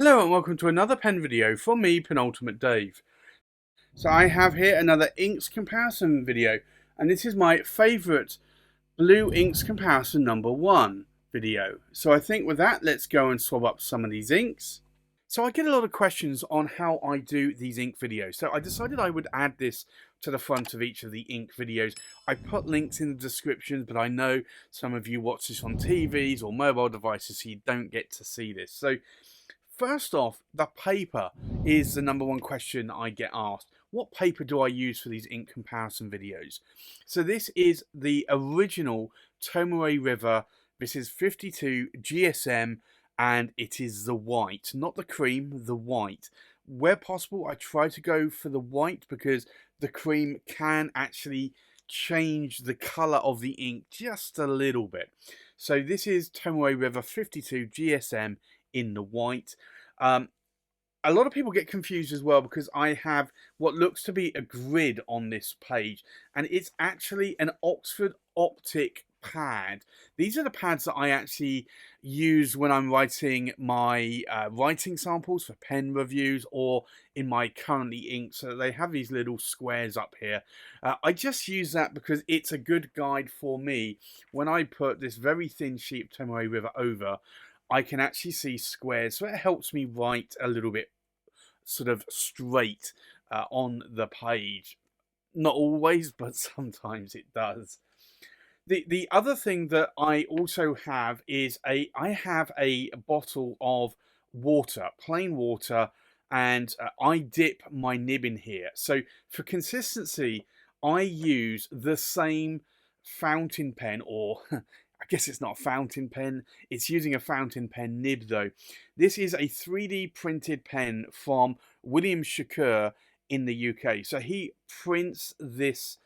Hello and welcome to another pen video from me, Penultimate Dave. So I have here another inks comparison video, and this is my favourite blue inks comparison #1 video. So I think with that, let's go and swab up some of these inks. So I get a lot of questions on how I do these ink videos. So I decided I would add this to the front of each of the ink videos. I put links in the description, but I know some of you watch this on TVs or mobile devices, so you don't get to see this. So first off, the paper is the #1 question I get asked. What paper do I use for these ink comparison videos? So this is the original Tomoe River. This is 52 GSM, and it is the white, not the cream, the white. Where possible, I try to go for the white because the cream can actually change the color of the ink just a little bit. So this is Tomoe River 52 GSM in the white. A lot of people get confused as well because I have what looks to be a grid on this page, and it's actually an Oxford Optik pad. These are the pads that I actually use when I'm writing my writing samples for pen reviews or in my currently ink. So they have these little squares up here. I just use that because it's a good guide for me. When I put this very thin sheet of Tomoe River over, I can actually see squares, so it helps me write a little bit sort of straight on the page. Not always, but sometimes it does. The other thing that I also have is I have a bottle of water, plain water, and I dip my nib in here. So for consistency, I use the same fountain pen, or I guess it's not a fountain pen, it's using a fountain pen nib though. This is a 3D printed pen from William Shakour in the UK. So he prints this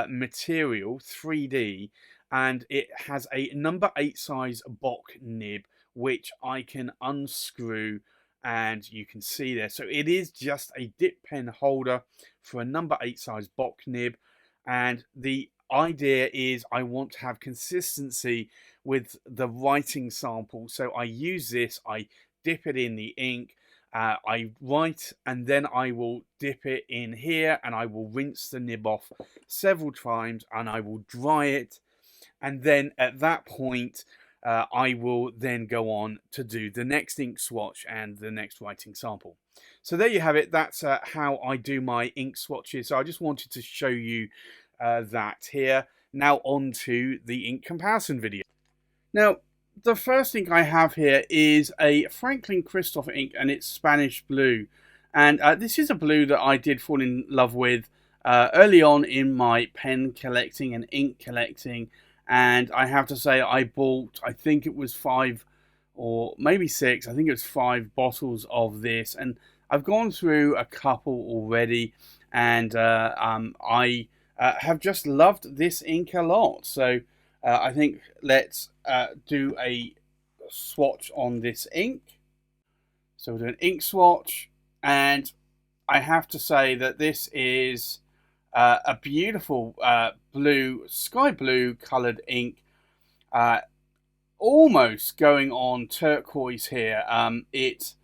material 3D, and it has a #8 size Bock nib which I can unscrew, and you can see there. So it is just a dip pen holder for a #8 size Bock nib, and the idea is I want to have consistency with the writing sample. So I use this, I dip it in the ink, I write, and then I will dip it in here and I will rinse the nib off several times and I will dry it, and then at that point I will then go on to do the next ink swatch and the next writing sample. So there you have it. That's how I do my ink swatches. So I just wanted to show you that here. Now on to the ink comparison video. Now the first ink I have here is a Franklin-Christoph ink, and it's Spanish blue, and this is a blue that I did fall in love with early on in my pen collecting and ink collecting, and I have to say I bought, I think it was 5 or maybe 6, I think it was 5 bottles of this, and I've gone through a couple already, and I have just loved this ink a lot. So I think let's do a swatch on this ink. So we'll do an ink swatch, and I have to say that this is a beautiful blue, sky blue coloured ink, almost going on turquoise here. It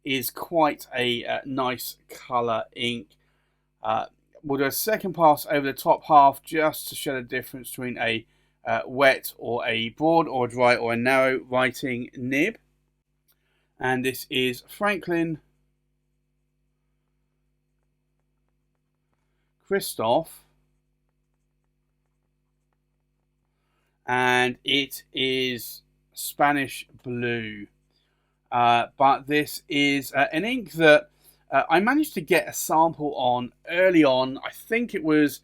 is quite a nice colour ink. We'll do a second pass over the top half just to show the difference between a wet or a broad or a dry or a narrow writing nib. And this is Franklin-Christoph, and it is Spanish blue. But this is an ink that I managed to get a sample on early on. I think it was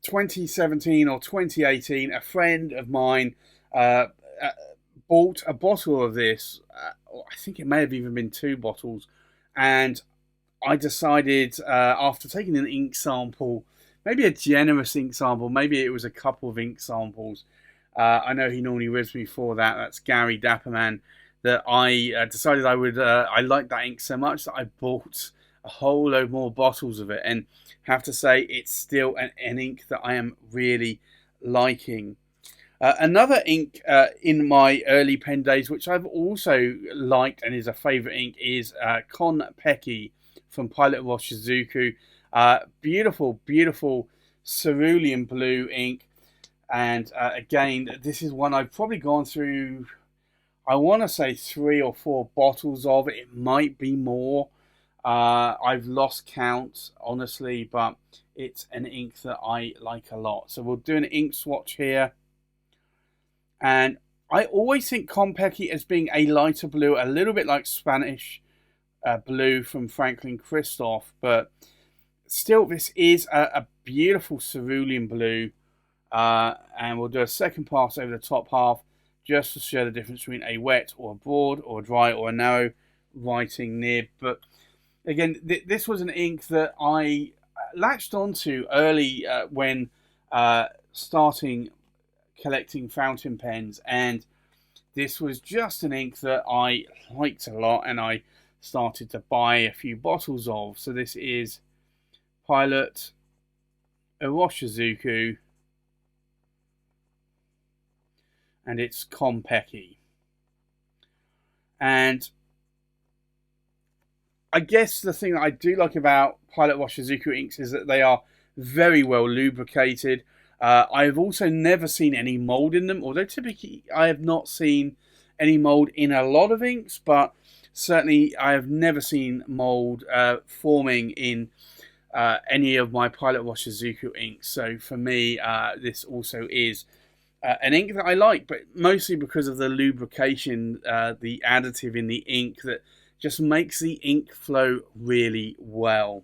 2017 or 2018. A friend of mine bought a bottle of this. I think it may have even been 2 bottles. And I decided after taking an ink sample, maybe a generous ink sample, maybe it was a couple of ink samples. I know he normally ribs me for that. That's Gary Dapperman. That I decided I would, I liked that ink so much that I bought a whole load more bottles of it, and have to say it's still an ink that I am really liking. Another ink in my early pen days, which I've also liked and is a favourite ink, is Kon-Peki from Pilot Iroshizuku. Beautiful, beautiful cerulean blue ink. And again, this is one I've probably gone through, I want to say 3 or 4 bottles of it. It might be more. I've lost count, honestly, but it's an ink that I like a lot. So we'll do an ink swatch here. And I always think Kon-Peki as being a lighter blue, a little bit like Spanish blue from Franklin-Christoph, but still this is a beautiful cerulean blue. And we'll do a second pass over the top half just to show the difference between a wet or a broad or a dry or a narrow writing nib. But again, this was an ink that I latched onto early when starting collecting fountain pens, and this was just an ink that I liked a lot and I started to buy a few bottles of. So this is Pilot Iroshizuku, and it's Kon-Peki. And I guess the thing that I do like about Pilot Iroshizuku inks is that they are very well lubricated. I've also never seen any mold in them, although typically I have not seen any mold in a lot of inks, but certainly I have never seen mold forming in any of my Pilot Iroshizuku inks. So for me, this also is an ink that I like, but mostly because of the lubrication, the additive in the ink that just makes the ink flow really well.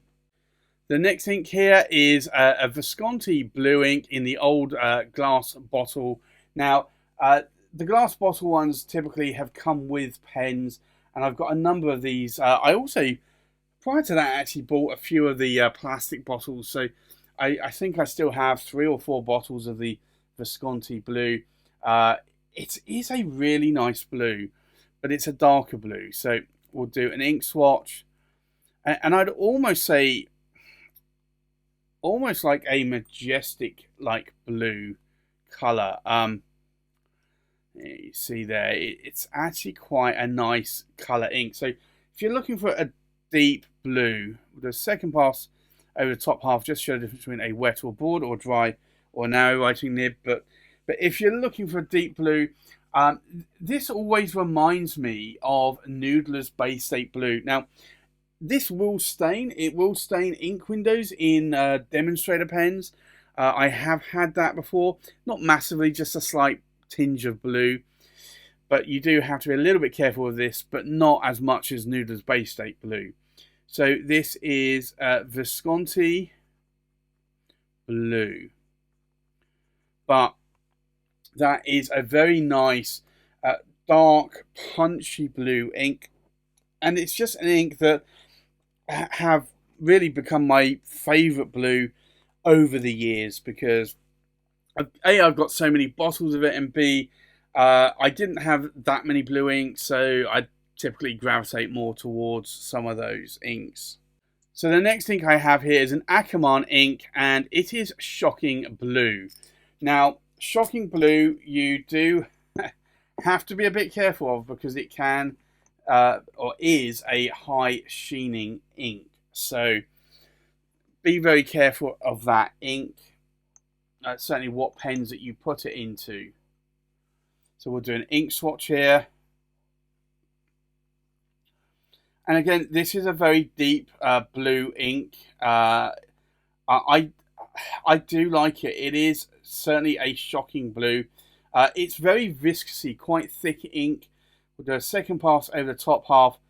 The next ink here is a Visconti Blue ink in the old glass bottle. Now, the glass bottle ones typically have come with pens, and I've got a number of these. I also, prior to that, actually bought a few of the plastic bottles, so I think I still have 3 or 4 bottles of the Visconti Blue. It is a really nice blue, but it's a darker blue. So we'll do an ink swatch, and I'd almost say almost like a Majestic like blue color. You see there, it's actually quite a nice color ink. So if you're looking for a deep blue, the second pass over the top half just show the difference between a wet or broad or dry or narrow writing nib. But if you're looking for a deep blue, this always reminds me of Noodler's Bay State Blue. Now, this will stain. It will stain ink windows in demonstrator pens. I have had that before. Not massively, just a slight tinge of blue. But you do have to be a little bit careful with this, but not as much as Noodler's Bay State Blue. So this is Visconti Blue. But that is a very nice, dark, punchy blue ink. And it's just an ink that have really become my favourite blue over the years, because A, I've got so many bottles of it, and B, I didn't have that many blue inks, so I typically gravitate more towards some of those inks. So the next ink I have here is an Akkerman ink, and it is Shocking Blue. Now, Shocking Blue you do have to be a bit careful of, because it can or is a high sheening ink. So be very careful of that ink. Certainly what pens that you put it into. So we'll do an ink swatch here. And again, this is a very deep blue ink. I do like it. It is certainly a shocking blue. It's very viscousy, quite thick ink. We'll do a second pass over the top half.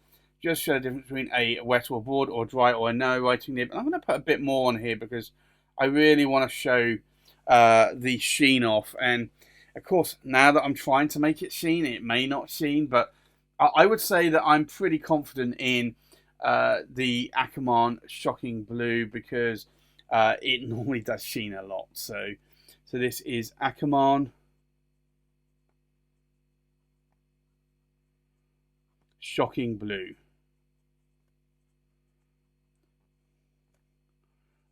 Just show the difference between a wet or broad or dry or a narrow writing nib. And I'm going to put a bit more on here because I really want to show the sheen off. And of course, now that I'm trying to make it sheen, it may not sheen, but I would say that I'm pretty confident in the Akkerman Shocking Blue, because it normally does sheen a lot. So this is Akkerman Shocking Blue.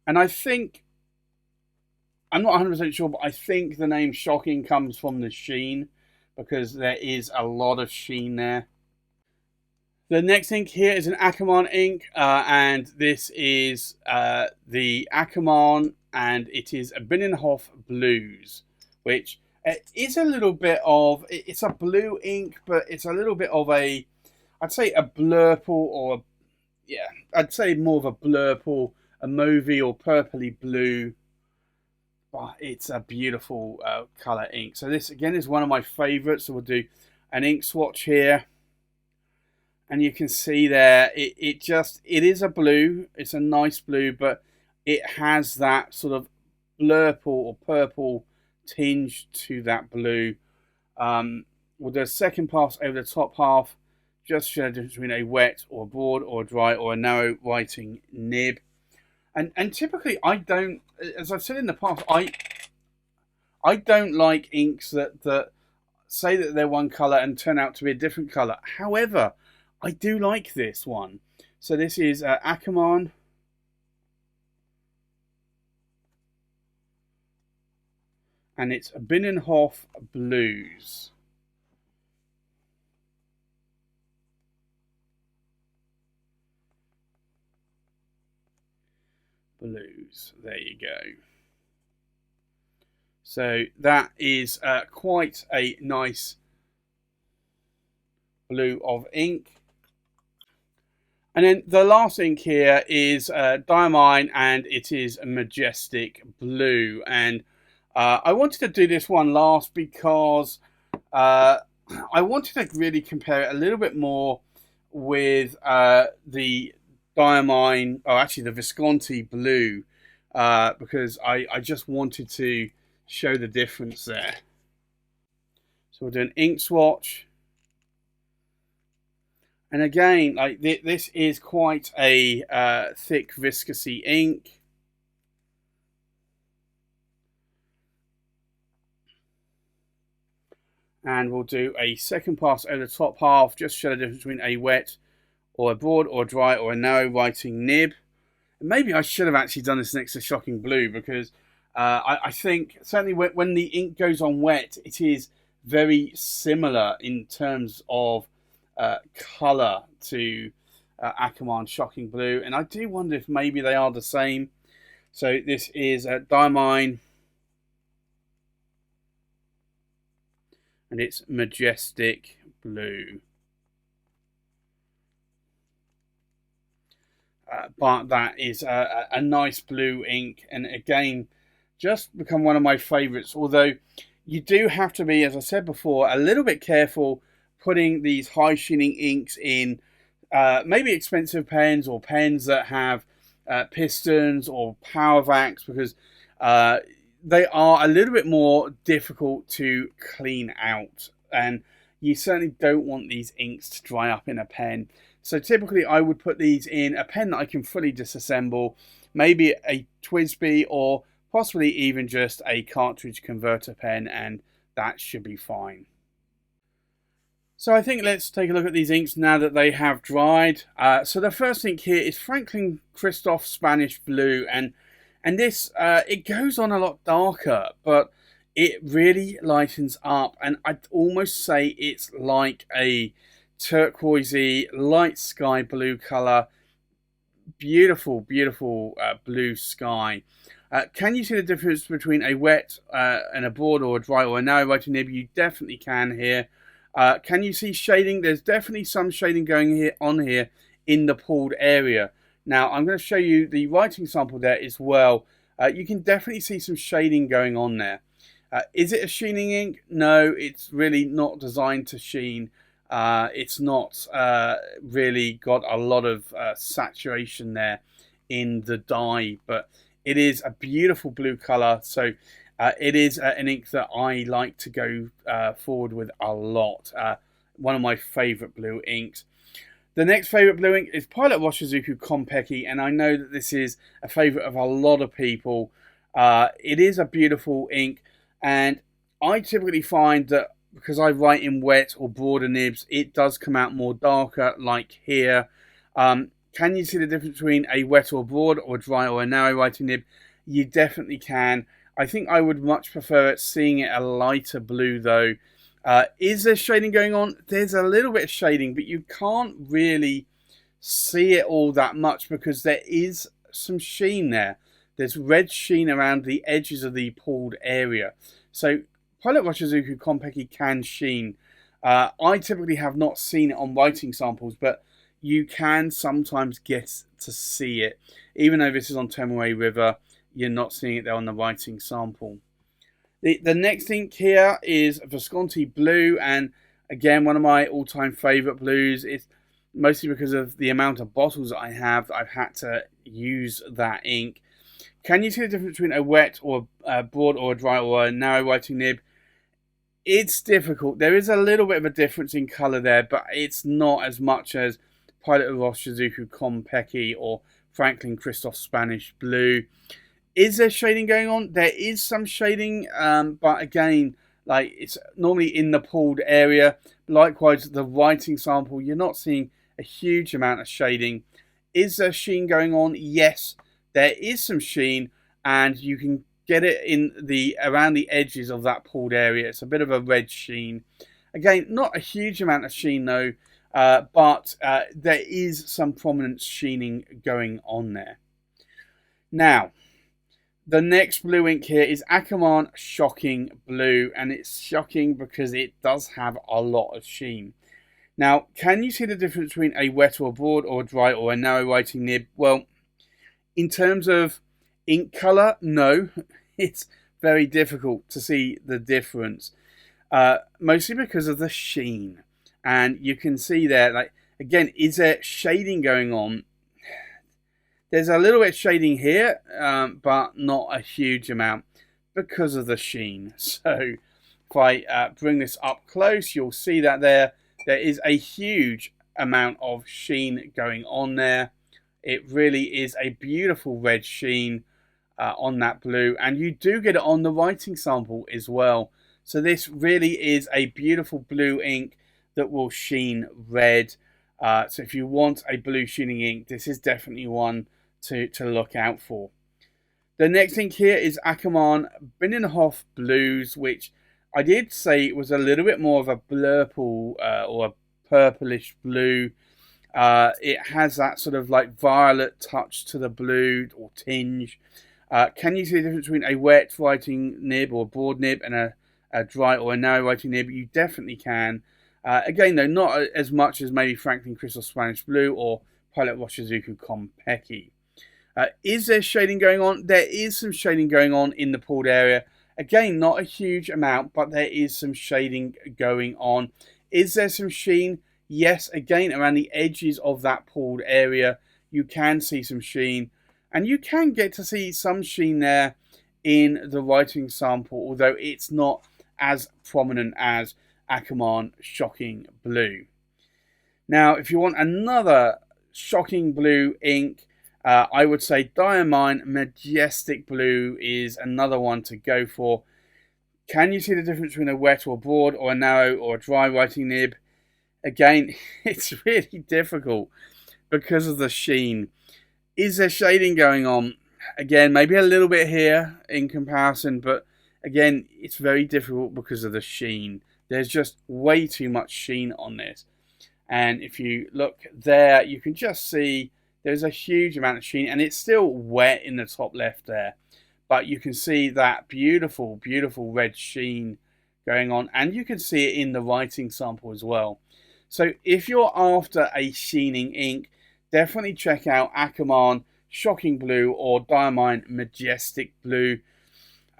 And I think I'm not 100% sure, but I think the name Shocking comes from the sheen, because there is a lot of sheen there. The next ink here is an Akkerman ink, and this is the Akkerman, and it is a Binnenhof Blues, which is a little bit of, it's a blue ink, but it's a little bit of a, I'd say a blurple, or yeah, I'd say more of a blurple, a mauvey or purpley blue. But it's a beautiful colour ink. So this again is one of my favourites. So we'll do an ink swatch here. And you can see there, it is a blue. It's a nice blue, but it has that sort of blurple or purple tinge to that blue. We'll do a second pass over the top half, just show the difference between a wet or a broad or a dry or a narrow writing nib. And typically I don't, as I've said in the past, I don't like inks that say that they're one colour and turn out to be a different colour. However, I do like this one. So this is Akkerman. And it's Binnenhof Blues. Blues. There you go. So that is quite a nice blue of ink. And then the last ink here is Diamine, and it is a Majestic Blue. And I wanted to do this one last because I wanted to really compare it a little bit more with the Diamine, or actually the Visconti Blue, because I just wanted to show the difference there. So we'll do an ink swatch. And again, like this is quite a thick viscousy ink. And we'll do a second pass over the top half, just show the difference between a wet or a broad or a dry or a narrow writing nib. And maybe I should have actually done this next to Shocking Blue, because I think certainly when the ink goes on wet, it is very similar in terms of colour to Akkerman Shocking Blue. And I do wonder if maybe they are the same. So this is Diamine. And it's Majestic Blue. But that is a nice blue ink, and again, just become one of my favourites. Although you do have to be, as I said before, a little bit careful putting these high sheening inks in maybe expensive pens, or pens that have pistons or power vacs, because they are a little bit more difficult to clean out, and you certainly don't want these inks to dry up in a pen. So typically I would put these in a pen that I can fully disassemble, maybe a TWSBI, or possibly even just a cartridge converter pen, and that should be fine. So I think let's take a look at these inks now that they have dried. So the first ink here is Franklin-Christoph Spanish Blue, and this, it goes on a lot darker, but it really lightens up, and I'd almost say it's like a turquoisey, light sky blue colour. Beautiful, beautiful blue sky. Can you see the difference between a wet and a broad or a dry or a narrow writing nib? You definitely can here. Can you see shading? There's definitely some shading going on here in the pulled area. Now, I'm going to show you the writing sample there as well. You can definitely see some shading going on there. Is it a sheening ink? No, it's really not designed to sheen. It's not really got a lot of saturation there in the dye, but it is a beautiful blue colour. So it is an ink that I like to go forward with a lot. One of my favourite blue inks. The next favourite blue ink is Pilot Iroshizuku Kon-Peki, and I know that this is a favourite of a lot of people. It is a beautiful ink, and I typically find that because I write in wet or broader nibs, it does come out more darker, like here. Can you see the difference between a wet or broad or dry or a narrow writing nib? you definitely can. I think I would much prefer it seeing it a lighter blue though. Is there shading going on? There's a little bit of shading, but you can't really see it all that much because there is some sheen there. There's red sheen around the edges of the pulled area. So Pilot Iroshizuku Kon-Peki can sheen. I typically have not seen it on writing samples, but you can sometimes get to see it. Even though this is on Tomoe River, you're not seeing it there on the writing sample. The next ink here is Visconti Blue, and again, one of my all-time favourite blues. It's mostly because of the amount of bottles I have. I've had to use that ink. Can you see the difference between a wet or a broad or a dry or a narrow writing nib? It's difficult. There is a little bit of a difference in colour there, but it's not as much as Pilot Iroshizuku Kon-Peki or Franklin-Christoph Spanish Blue. Is there shading going on? There is some shading, but again, like it's normally in the pulled area. Likewise, the writing sample, you're not seeing a huge amount of shading. Is there sheen going on? Yes, there is some sheen, and you can get it in around the edges of that pulled area. It's a bit of a red sheen. Again, not a huge amount of sheen though, but there is some prominent sheening going on there. Now, the next blue ink here is Akkerman Shocking Blue, and it's shocking because it does have a lot of sheen. Now, can you see the difference between a wet or a broad or a dry or a narrow writing nib? Well, in terms of ink colour, no, it's very difficult to see the difference, mostly because of the sheen. And you can see there, like, again, is there shading going on? There's a little bit of shading here, but not a huge amount because of the sheen. So if I bring this up close, you'll see that there is a huge amount of sheen going on there. It really is a beautiful red sheen on that blue, and you do get it on the writing sample as well. So this really is a beautiful blue ink that will sheen red. So if you want a blue sheening ink, this is definitely one to look out for. The next ink here is Akkerman Binnenhof Blues, which I did say was a little bit more of a blurple or a purplish blue. It has that sort of like violet touch to the blue or tinge. Can you see the difference between a wet writing nib or a broad nib and a dry or a narrow writing nib? You definitely can. Again, though, not as much as maybe Franklin-Christoph Spanish Blue or Pilot Iroshizuku Kon-Peki. Is there shading going on? There is some shading going on in the pulled area. Again, not a huge amount, but there is some shading going on. Is there some sheen? Yes, again, around the edges of that pulled area, you can see some sheen. And you can get to see some sheen there in the writing sample, although it's not as prominent as Akkerman Shocking Blue. Now, if you want another shocking blue ink, I would say Diamine Majestic Blue is another one to go for. Can you see the difference between a wet or broad or a narrow or a dry writing nib? Again, it's really difficult because of the sheen. Is there shading going on? Again, maybe a little bit here in comparison, but again, it's very difficult because of the sheen. There's just way too much sheen on this. And if you look there, you can just see there's a huge amount of sheen, and it's still wet in the top left there. But you can see that beautiful, beautiful red sheen going on, and you can see it in the writing sample as well. So if you're after a sheening ink, definitely check out Akkerman Shocking Blue or Diamine Majestic Blue.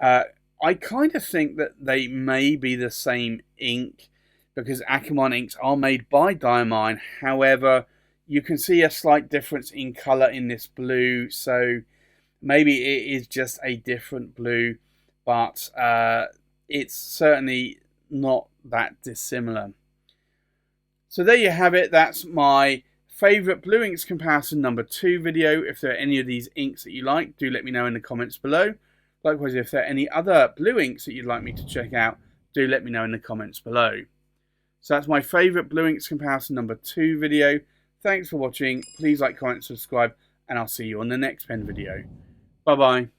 I kind of think that they may be the same ink because Akkerman inks are made by Diamine. However, you can see a slight difference in colour in this blue, so maybe it is just a different blue, but it's certainly not that dissimilar. So there you have it. That's my favourite blue inks comparison number 2 video. If there are any of these inks that you like, do let me know in the comments below. Likewise, if there are any other blue inks that you'd like me to check out, do let me know in the comments below. So that's my favourite blue inks comparison number 2 video. Thanks for watching. Please like, comment, subscribe, and I'll see you on the next pen video. Bye bye.